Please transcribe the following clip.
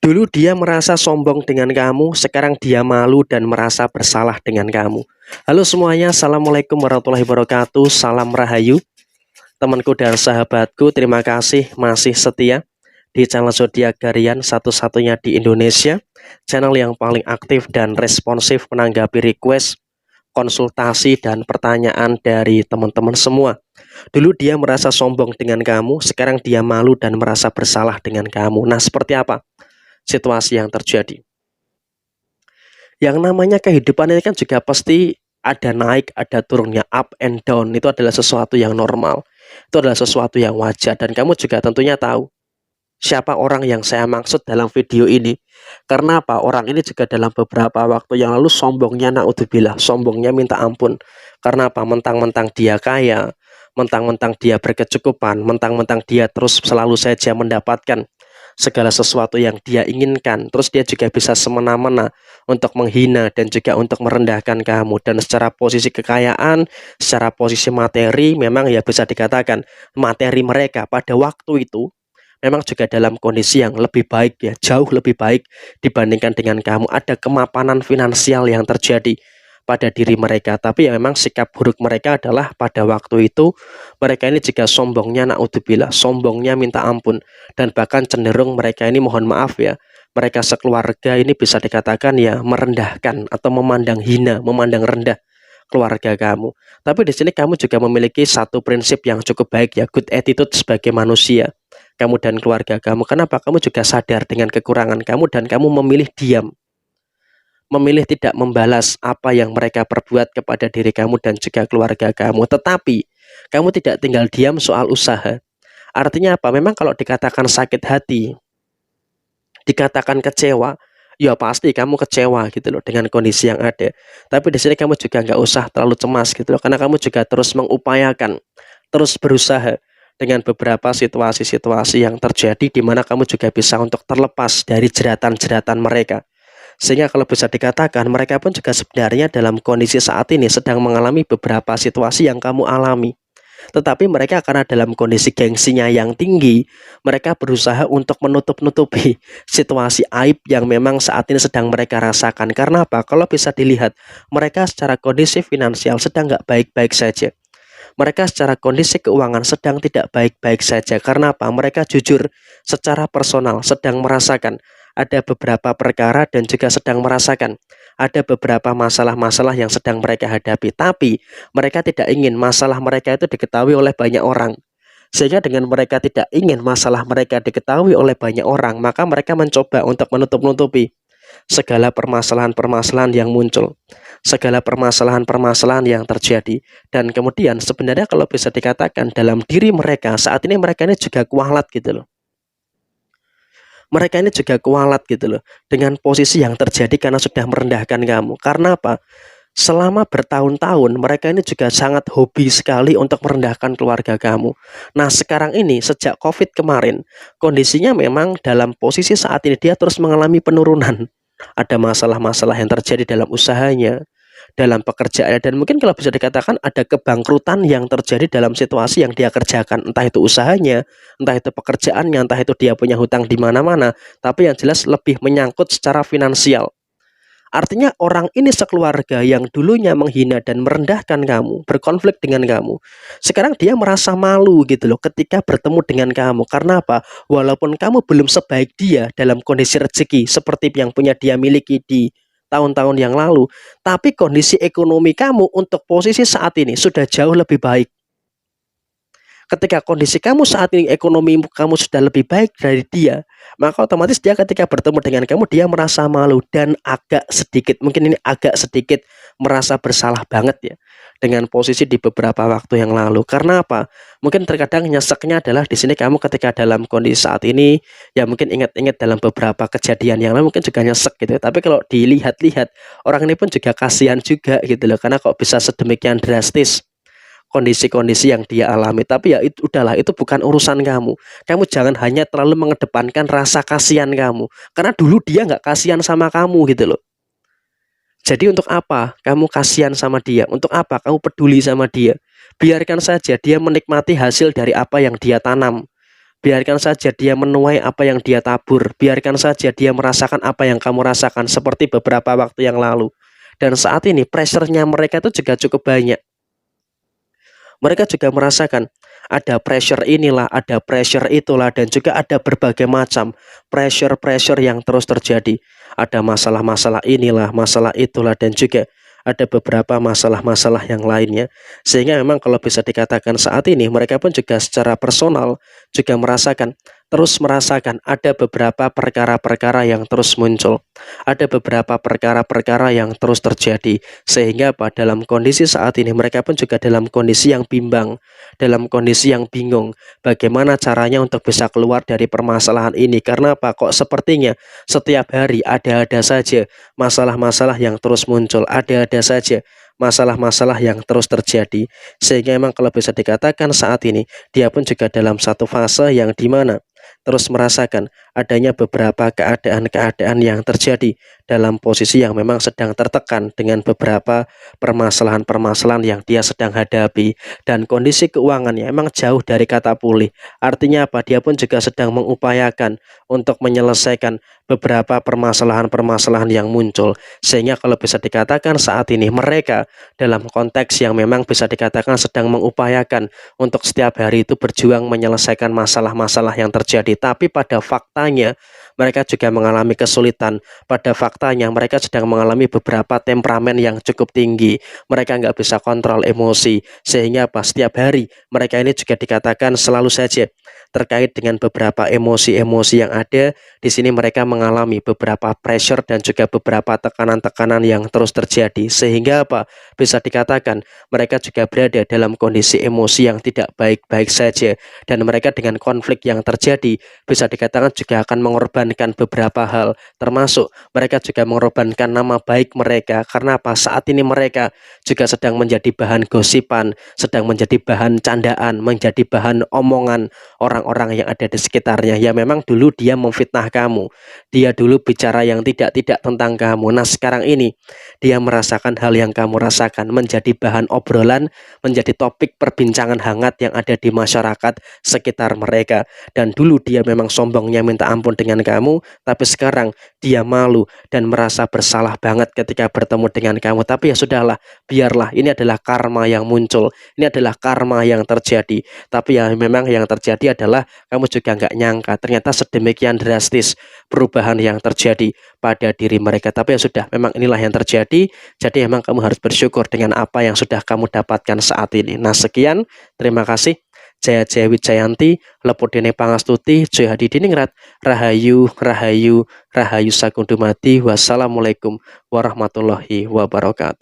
Dulu dia merasa sombong dengan kamu, sekarang dia malu dan merasa bersalah dengan kamu. Halo semuanya, Assalamualaikum warahmatullahi wabarakatuh. Salam Rahayu, temanku dan sahabatku. Terima kasih masih setia di channel Zodiak Harian, satu-satunya di Indonesia, channel yang paling aktif dan responsif menanggapi request, konsultasi, dan pertanyaan dari teman-teman semua. Dulu dia merasa sombong dengan kamu, sekarang dia malu dan merasa bersalah dengan kamu. Nah, seperti apa situasi yang terjadi? Yang namanya kehidupan ini kan juga pasti ada naik, ada turunnya, up and down. Itu adalah sesuatu yang normal. Itu adalah sesuatu yang wajar. Dan kamu juga tentunya tahu siapa orang yang saya maksud dalam video ini. Karena apa? Orang ini juga dalam beberapa waktu yang lalu sombongnya naudzubillah, sombongnya minta ampun. Karena apa? Mentang-mentang dia kaya, mentang-mentang dia berkecukupan, mentang-mentang dia terus selalu saja mendapatkan segala sesuatu yang dia inginkan. Terus dia juga bisa semena-mena untuk menghina dan juga untuk merendahkan kamu. Dan secara posisi kekayaan, secara posisi materi, memang ya bisa dikatakan materi mereka pada waktu itu memang juga dalam kondisi yang lebih baik ya, jauh lebih baik dibandingkan dengan kamu. Ada kemapanan finansial yang terjadi pada diri mereka, tapi ya memang sikap buruk mereka adalah pada waktu itu mereka ini jika sombongnya naudzubillah, sombongnya minta ampun, dan bahkan cenderung mereka ini mohon maaf ya, mereka sekeluarga ini bisa dikatakan ya merendahkan atau memandang hina, memandang rendah keluarga kamu. Tapi di sini kamu juga memiliki satu prinsip yang cukup baik ya, good attitude sebagai manusia. Kamu dan keluarga kamu. Kenapa? Kamu juga sadar dengan kekurangan kamu dan kamu memilih diam. Memilih tidak membalas apa yang mereka perbuat kepada diri kamu dan juga keluarga kamu. Tetapi kamu tidak tinggal diam soal usaha. Artinya apa? Memang kalau dikatakan sakit hati, dikatakan kecewa, ya pasti kamu kecewa gitu loh dengan kondisi yang ada. Tapi di sini kamu juga nggak usah terlalu cemas gitu loh, karena kamu juga terus mengupayakan, terus berusaha dengan beberapa situasi-situasi yang terjadi di mana kamu juga bisa untuk terlepas dari jeratan-jeratan mereka. Sehingga kalau bisa dikatakan mereka pun juga sebenarnya dalam kondisi saat ini sedang mengalami beberapa situasi yang kamu alami. Tetapi mereka karena dalam kondisi gengsinya yang tinggi, mereka berusaha untuk menutup-nutupi situasi aib yang memang saat ini sedang mereka rasakan. Karena apa? Kalau bisa dilihat, mereka secara kondisi finansial sedang nggak baik-baik saja. Mereka secara kondisi keuangan sedang tidak baik-baik saja. Karena apa? Mereka jujur secara personal sedang merasakan ada beberapa perkara dan juga sedang merasakan ada beberapa masalah-masalah yang sedang mereka hadapi. Tapi mereka tidak ingin masalah mereka itu diketahui oleh banyak orang. Sehingga dengan mereka tidak ingin masalah mereka diketahui oleh banyak orang, maka mereka mencoba untuk menutup-nutupi segala permasalahan-permasalahan yang muncul, segala permasalahan-permasalahan yang terjadi. Dan kemudian sebenarnya kalau bisa dikatakan dalam diri mereka saat ini mereka ini juga kualat gitu loh. Mereka ini juga kualat gitu loh dengan posisi yang terjadi karena sudah merendahkan kamu. Karena apa? Selama bertahun-tahun mereka ini juga sangat hobi sekali untuk merendahkan keluarga kamu. Nah sekarang ini sejak COVID kemarin, kondisinya memang dalam posisi saat ini dia terus mengalami penurunan. Ada masalah-masalah yang terjadi dalam usahanya, dalam pekerjaannya, dan mungkin kalau bisa dikatakan ada kebangkrutan yang terjadi dalam situasi yang dia kerjakan, entah itu usahanya, entah itu pekerjaannya, entah itu dia punya hutang di mana-mana, tapi yang jelas lebih menyangkut secara finansial. Artinya orang ini sekeluarga yang dulunya menghina dan merendahkan kamu, berkonflik dengan kamu. Sekarang dia merasa malu gitu loh ketika bertemu dengan kamu. Karena apa? Walaupun kamu belum sebaik dia dalam kondisi rezeki seperti yang punya dia miliki di tahun-tahun yang lalu, tapi kondisi ekonomi kamu untuk posisi saat ini sudah jauh lebih baik. Ketika kondisi kamu saat ini ekonomi kamu sudah lebih baik dari dia, maka otomatis dia ketika bertemu dengan kamu dia merasa malu dan agak sedikit, mungkin ini agak sedikit merasa bersalah banget ya dengan posisi di beberapa waktu yang lalu. Karena apa? Mungkin terkadang nyeseknya adalah di sini kamu ketika dalam kondisi saat ini ya mungkin ingat-ingat dalam beberapa kejadian yang lalu mungkin juga nyesek gitu ya. Tapi kalau dilihat-lihat orang ini pun juga kasihan juga gitu loh, karena kok bisa sedemikian drastis kondisi-kondisi yang dia alami. Tapi ya itu udahlah, itu bukan urusan kamu. Kamu jangan hanya terlalu mengedepankan rasa kasihan kamu, karena dulu dia nggak kasihan sama kamu gitu loh. Jadi untuk apa kamu kasihan sama dia? Untuk apa kamu peduli sama dia? Biarkan saja dia menikmati hasil dari apa yang dia tanam. Biarkan saja dia menuai apa yang dia tabur, biarkan saja dia merasakan apa yang kamu rasakan seperti beberapa waktu yang lalu. Dan saat ini pressure-nya mereka itu juga cukup banyak. Mereka juga merasakan ada pressure inilah, ada pressure itulah, dan juga ada berbagai macam pressure-pressure yang terus terjadi. Ada masalah-masalah inilah, masalah itulah, dan juga ada beberapa masalah-masalah yang lainnya. Sehingga memang kalau bisa dikatakan saat ini mereka pun juga secara personal juga terus merasakan ada beberapa perkara-perkara yang terus muncul. Ada beberapa perkara-perkara yang terus terjadi. Sehingga dalam kondisi saat ini mereka pun juga dalam kondisi yang bimbang, dalam kondisi yang bingung. Bagaimana caranya untuk bisa keluar dari permasalahan ini? Karena apa? Kok sepertinya setiap hari ada-ada saja masalah-masalah yang terus muncul, ada-ada saja masalah-masalah yang terus terjadi. Sehingga memang kalau bisa dikatakan saat ini dia pun juga dalam satu fase yang dimana terus merasakan adanya beberapa keadaan-keadaan yang terjadi dalam posisi yang memang sedang tertekan dengan beberapa permasalahan-permasalahan yang dia sedang hadapi, dan kondisi keuangannya memang jauh dari kata pulih. Artinya apa? Dia pun juga sedang mengupayakan untuk menyelesaikan beberapa permasalahan-permasalahan yang muncul. Sehingga kalau bisa dikatakan saat ini mereka dalam konteks yang memang bisa dikatakan sedang mengupayakan untuk setiap hari itu berjuang menyelesaikan masalah-masalah yang terjadi. Tapi pada faktanya mereka juga mengalami kesulitan. Pada faktanya mereka sedang mengalami beberapa temperamen yang cukup tinggi. Mereka nggak bisa kontrol emosi. Sehingga setiap hari mereka ini juga dikatakan selalu saja terkait dengan beberapa emosi-emosi yang ada. Di sini mereka mengalami beberapa pressure dan juga beberapa tekanan-tekanan yang terus terjadi. Sehingga bisa dikatakan mereka juga berada dalam kondisi emosi yang tidak baik-baik saja. Dan mereka dengan konflik yang terjadi bisa dikatakan juga akan mengorbankan beberapa hal. Termasuk mereka juga mengorbankan nama baik mereka. Karena saat ini mereka juga sedang menjadi bahan gosipan, sedang menjadi bahan candaan, menjadi bahan omongan orang-orang yang ada di sekitarnya. Ya memang dulu dia memfitnah kamu, dia dulu bicara yang tidak-tidak tentang kamu. Nah sekarang ini dia merasakan hal yang kamu rasakan, menjadi bahan obrolan, menjadi topik perbincangan hangat yang ada di masyarakat sekitar mereka. Dan dulu dia memang sombongnya minta ampun dengan kamu, tapi sekarang dia malu dan merasa bersalah banget ketika bertemu dengan kamu. Tapi ya sudahlah, biarlah, ini adalah karma yang muncul, ini adalah karma yang terjadi. Tapi ya memang yang terjadi adalah kamu juga nggak nyangka ternyata sedemikian drastis perubahan yang terjadi pada diri mereka. Tapi ya sudah, memang inilah yang terjadi. Jadi memang kamu harus bersyukur dengan apa yang sudah kamu dapatkan saat ini. Nah sekian, terima kasih. Jaya Jaya Wijayanti, Lepudene Pangastuti, Jaya Hadidiningrat, Rahayu, Rahayu, Rahayu Sakundumati. Wassalamualaikum warahmatullahi wabarakatuh.